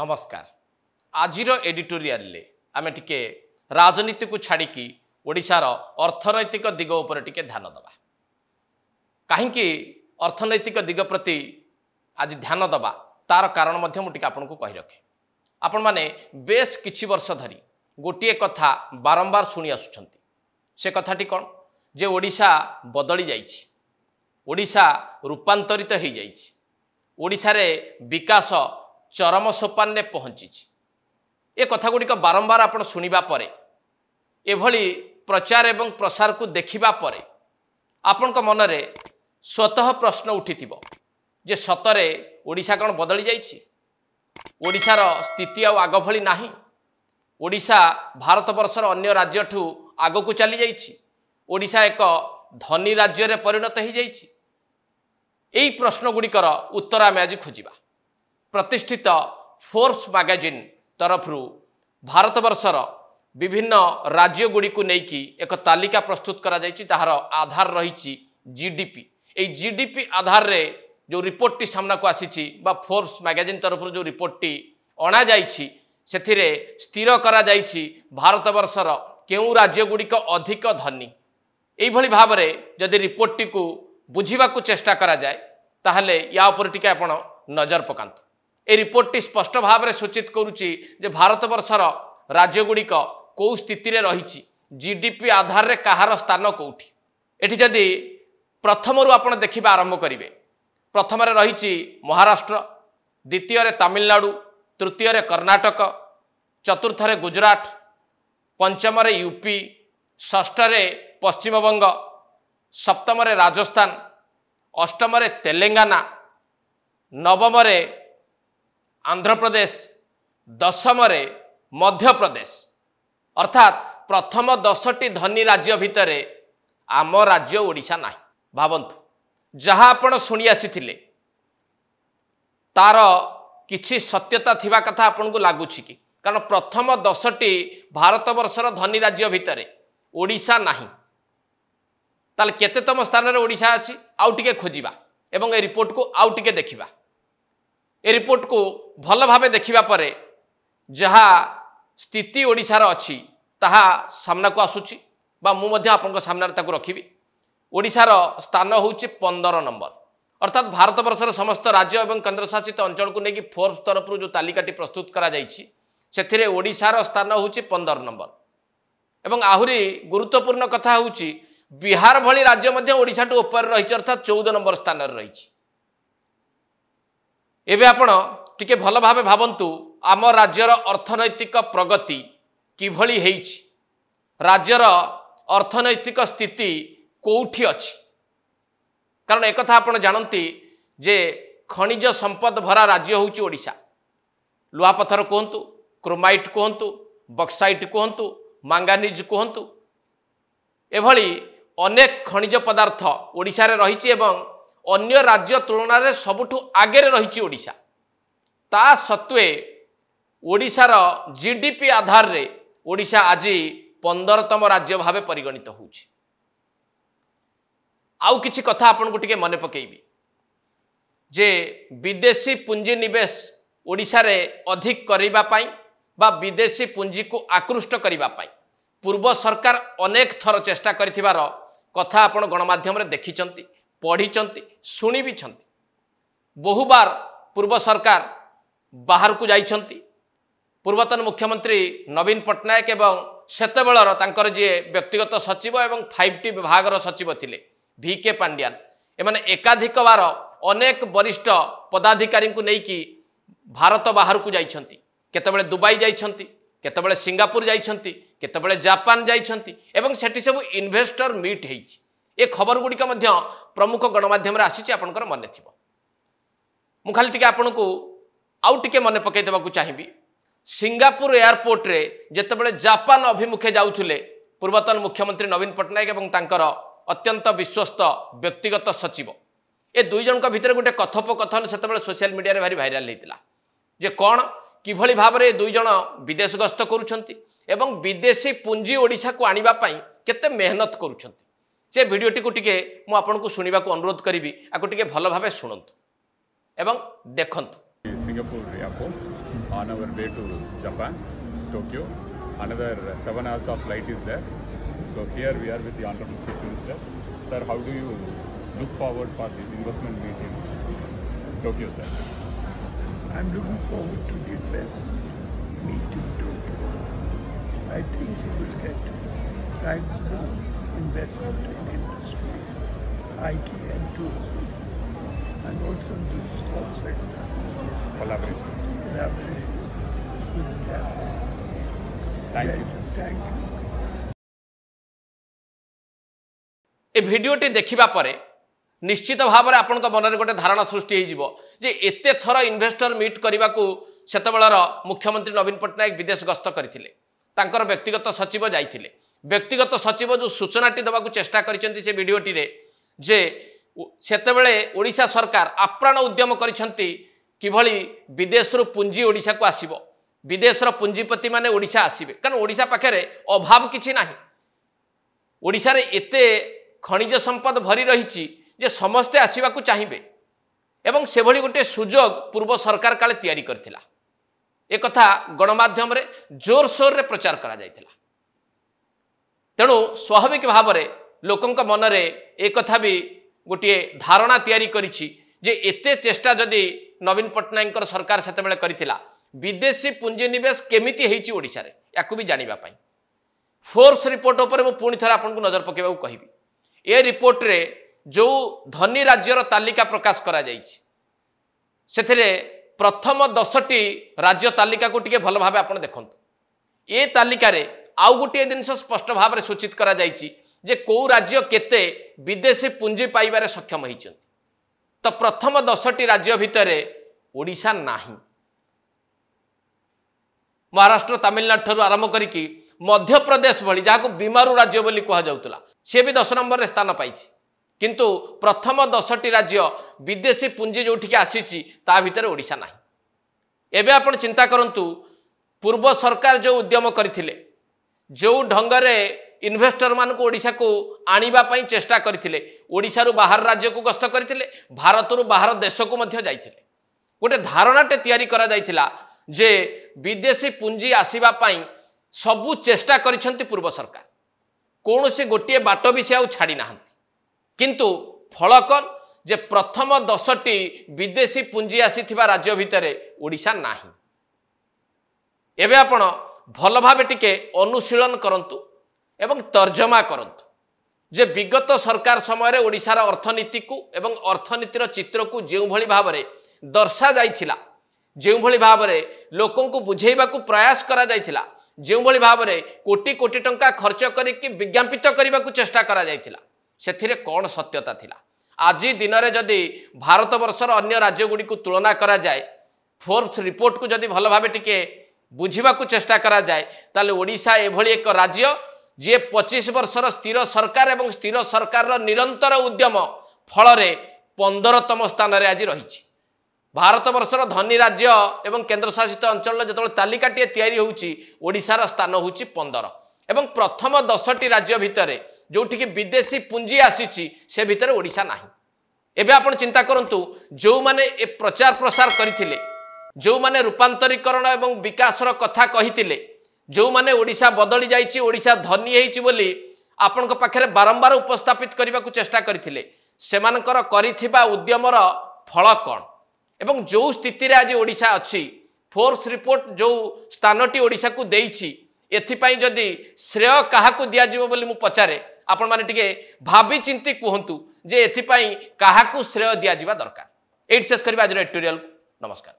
नमस्कार। आजिर एडिटोरियल ले आमे टिके राजनीति को छाड़ी ओडिशार अर्थनैतिक दिग उपर टिके ध्यान दबा। कहीं अर्थनैतिक दिग प्रति आज ध्यान दबा तार कारण मध्य मुझे आपको कही रखे। आपण माने बेस किछि वर्ष धरी गोटे कथा बारंबार शुणी आसुछंती। से कथाटी कौन जे ओडिशा बदली जाइछि, ओडिशा रूपांतरित हो जाइछि, ओडिशा रे विकास चरम सोपान ने पहुंची। ए कथा गुड़िक बारंबार आपण शुणा पर एभली प्रचार एवं प्रसार को देखिबा परे आपण मनरे स्वतः प्रश्न उठिथिबो जे सतरे ओडिशा कौन बदली जाइछि, ओडिशार स्थिति आग भली नाही, ओडिशा भारत वर्षर अन्य राज्य ठू आग को चली जाइछि, ओडिशा एक धनी राज्य रे परिणत हो जाइछि। एई प्रश्न गुड़िकर उत्तर आमे आज खोजिबा। प्रतिष्ठित फोर्ब्स मैगजीन तरफरु भारत वर्षर विभिन्न राज्य गुड़ी को लेकिन एक तालिका प्रस्तुत करा जाइछि। ताहार आधार रही जीडीपी। ए जीडीपी आधार रे जो रिपोर्टटी सामना को आसीछि बा फोर्ब्स मैगजीन तरफरु जो रिपोर्टटी अणा जाइछि सेथिरे स्थिर करा जाइछि भारत वर्षर केउ राज्य गुड़िक अधिक धनी। एई भली भाबरे जदि रिपोर्टटी को बुझिबा को चेष्टा करा जाए ताहले या उपर टिके आपण नजर पकांतु। ए रिपोर्टटी स्पष्ट भाव में सूचित करुच्ची जे भारत वर्षर राज्य गुड़िक कौ स्थिति रे रहिछि, जीडीपी आधार रे कहार स्थान कौटी। एठी जदि प्रथम रु आपण देखिबा आरंभ करिवे, प्रथम रे रहिछि महाराष्ट्र, द्वितीय रे तमिलनाडु, तृतीय रे कर्नाटक, चतुर्थ रे गुजरात, पंचम रे यूपी, षष्ठ रे पश्चिम बंग, सप्तम रे राजस्थान, अष्टम रे तेलंगाना, नवम रे आंध्र प्रदेश, दशम रे मध्य प्रदेश। अर्थात प्रथम 10टी धनी राज्य भितर आम राज्य ओडिशा नाही। भावंतु जहाँ आपण शुणी आसीथिले तार किछि सत्यता थिबा कथा आपन को लागुछि कि? कारण प्रथम 10टी भारत वर्षर धनी राज्य भितर ओडिशा नाही। ताले केतेतम स्थान रे ओडिशा अछि आउ टिके खोजिबा एवं ए रिपोर्ट को आउ टिके देखिबा। ए रिपोर्ट को भल भावे देखिबा परे जहा स्थिति ओडिशार अछि ताहा सामना को आसुछि बा मु मध्ये आपन को सामना ताको रखिबी। ओडिशार स्थान होउछि 15 नंबर। अर्थात भारत वर्षर समस्त राज्य एवं केंद्रशासित अंचल को नेकी फोर्ब्स तरफ जो तालिकाटी प्रस्तुत करा जाइछि सेथिरे ओडिशार स्थान होउछि 15 नंबर। एवं आहुरी गुरुत्वपूर्ण कथा होउछि बिहार भली राज्य मध्ये ओडिशा टू ऊपर रहिछि, अर्थात 14 नंबर स्थान रे रहिछि। एबे आपण टिके भल भावे भावंतु आम राज्यर अर्थनैतिक प्रगति किभली हेइछि, राज्यर अर्थनैतिक स्थिति कोउठी अछि। कारण एक कथा आपण जानंती जे खनिज संपद भरा राज्य होउछि ओडिशा। लुहापथर कहंतु, क्रोमाइट कहंतु, बक्साइट कहंतु, मांगानीज कहंतु, एभली अनेक खनिज पदार्थ ओडिशा रे रहिछि एवं अन्य राज्य तुलना रे सबुठु आगे रहिछि ओडिशा। ता सत्वे ओडिशार जीडीपी आधार रे ओडिशा आज 15तम राज्य भावे परिगणित होउछि। आउ किछि कथा आपन को टिके मने पकेइबी जे विदेशी पुंजी निवेश ओडिशा रे अधिक करिबा पई बा विदेशी पुंजी को आकृष्ट करिबा पई पूर्व सरकार अनेक थर चेष्टा करिथिबार कथा आपण गणमाध्यम रे देखिचंती, पढ़ी, शुणी भी छंती। बहुबार पूर्व सरकार बाहर को जाइछंती। पूर्वतन मुख्यमंत्री नवीन पट्टनायक एवं सेतेबेलर तांकर जे व्यक्तिगत सचिव एवं 5T विभागर सचिव थिले VK पांड्यान, एमाने एकाधिक बार अनेक वरिष्ठ पदाधिकारी को नेकी भारत बाहर को जाइछंती। केतेबेले दुबई जाइछंती, केतेबेले सिंगापुर जाइछंती, केतेबेले जापान जाइछंती एवं सेठी सब इन्वेस्टर मीट हेइछि। ए खबर गुड़िक प्रमुख गणमाध्यम आसी आपंकर मन थी। मु खाली टिके आपन को आउ टिके मन पकई देबा चाहिए। सिंगापुर एयरपोर्ट रे जेतेबेले जापान अभिमुखे जाउथुले पूर्वतन मुख्यमंत्री नवीन पट्टनायक एवं तांकर अत्यंत विश्वस्त व्यक्तिगत सचिव, ए दुई जन भितर गोटे कथोपकथन सेतेबेले सोशल मीडिया रे भारी भाइराल होइतिला जे कोन किभली भाबरे दुई जन विदेश गस्त करूछंती एवं विदेशी पुंजी ओडिशा को आनिबा पई केते मेहनत करूछंती। से भिडियोटी को टिके मु आपनको सुनिबा को अनुरोध करिवि, आको टिके भल भाबे सुनंतु एवं देखंतु। Singapore Airport on our way to Japan, Tokyo. Another 7 hours of flight is there. So here we are with the Honorable Chief Minister. Sir, how do you look forward for this investment meet in Tokyo, sir? I'm looking forward to the investment meet in Tokyo. I think we will get sizable investment in industry, IT and tourism, and also in the sports sector. Collaboration. Collaboration with Japan. Thank you. Thank you. ए भिडियोटी देखिबा परे निश्चित भाव में आपण मन में गोटे धारणा सृष्टि हो एते थर इन्वेस्टर मीट करने को सेतबेलर मुख्यमंत्री नवीन पट्टनायक विदेश गस्त करथिले तांकर व्यक्तिगत सचिव जाइथिले व्यक्तिगत सचिव जो सूचनाटी देवा चेष्टा करिसेंती से वीडियोटी रे जे सेतेबेले ओडिशा सरकार आप्राण उद्यम करिसेंती किभली विदेश रु पुंजी ओडिशा को आसीबो विदेश रो पुंजीपति माने ओडिशा आसीबे कारण ओडिशा पाखरे अभाव किछि नाही ओडिशा रे एते खनिज संपद भरी रही जे समस्ते आसवा चाहिए एवं से भली गोटे सुजोग पूर्व सरकार काले तैयारी करथिला एक कथा गणमाध्यम रे जोर सोर रे प्रचार करा जायतिला तेणु स्वाभाविक भाव में लोकंक मन रे एक कथा भी गोटे धारणा तैयारी करिछि जे एते चेष्टा जदि नवीन पट्टनायक सरकार सेतेबेले करिथिला विदेशी पुंजी निवेश केमिति हेछि ओडिशा रे याकु भी जानिबा पई फोर्स रिपोर्ट उपर मु पुणी थरा आपन को नजर पकेबा कहिबी ए रिपोर्ट रे जो धनी राज्यर तालिका प्रकाश करा जाइछि सेथिरे प्रथम 10टी राज्य तालिका को टिके भल भाबे आपन देखंतु ए तालिका रे आउ गोटे जिनस स्पष्ट भाव में सूचित करा जाइछि जे को राज्य केते विदेशी पुंजी पाइबारे सक्षम होइछन्ति तो प्रथम 10टी राज्य भितर ओडिशा नाही महाराष्ट्र तमिलनाडु ठारू आरंभ करिकी मध्य प्रदेश भली जहाँ को बीमारू राज्य बोली कह जाउतला से भी 10 नंबर रे स्थान पाइछि किंतु प्रथम 10टी राज्य विदेशी पुंजी जोठिके आसीछि ता भितर ओडिशा नाही एबे आपण चिंता करंतु पूर्व सरकार जो उद्यम करथिले जो ढंगरे इन्वेस्टर मान को ओडिशा को आनिबा पई चेष्टा करथिले ओडिशा रु बाहर राज्य को गस्त करथिले भारत रु बाहर देश को मध्य जाइथिले गोटे धारणाटे तयारी करा जाइथिला जे विदेशी पुंजी आसीबा पई सबु चेष्टा करिसेंती पूर्व सरकार कौन से गोटे बाट भी से छाड़ी ना किंतु फल कौन जे प्रथम 10टी विदेशी पुंजी आसी राज्य भितर ओडिशा नाही एबे आपण भल भावे टिके अनुशीलन करंतु एवं तर्जमा करंतु जे विगत सरकार समय रे ओडिशार अर्थनीति को एवं अर्थनीतिर चित्र को जेउ भली भाव में दर्शा जाइथिला जेउ भली भाव में लोकों को बुझेइबा को प्रयास करा जाइथिला जो भली भाव में कोटी कोटी टंका खर्च करके विज्ञापित करने को चेष्टा करा जाइथिला सेथिरे कौन सत्यता थिला आज दिन में जदि भारत वर्षर अन्य राज्य गुड़ी को तुलना करा जाए फोर्ब्स रिपोर्ट को जदि भल भाव टिके बुझा को चेष्टा करा जाए ताले ओडिशा एभली एक राज्य जे 25 वर्षर स्थिर सरकार एवं स्थिर सरकार निरंतर उद्यम फल 15तम स्थान रे आज रही भारत वर्षर धनी राज्य एवं केन्द्रशासित अंचल जो तालिकाटे तैयारी होउची ओडिशार स्थान होउची 15 एवं प्रथम 10टी राज्य भितर जोठिके विदेशी पुंजी आसीची से भितर ओडिशा नाही एबे आपण चिंता करंतु जो माने ए प्रचार प्रसार करिथिले जो माने रूपांतरीकरण एवं विकासर कथा कहिथिले जो माने ओडिशा बदली जाइची ओडिशा धनी हेइची बोली आपनक पाखरे बारंबार उपस्थापित करबा को चेष्टा करिथिले सेमानकर करिथिबा उद्यमर फल कोन एवं जो स्थिति रे आज ओडिशा अच्छी फोर्स रिपोर्ट जो स्थानटी ओडिशा को देइछि एथिपाई जदि श्रेय काहाकू दियाजिबो बोली मु पचारे आपण माने टिके भाबी चिंती कहंतु जे एथिपाई काहाकू श्रेय दियाजिबा दरकार एट शेष करबा आज एडिटोरियल नमस्कार।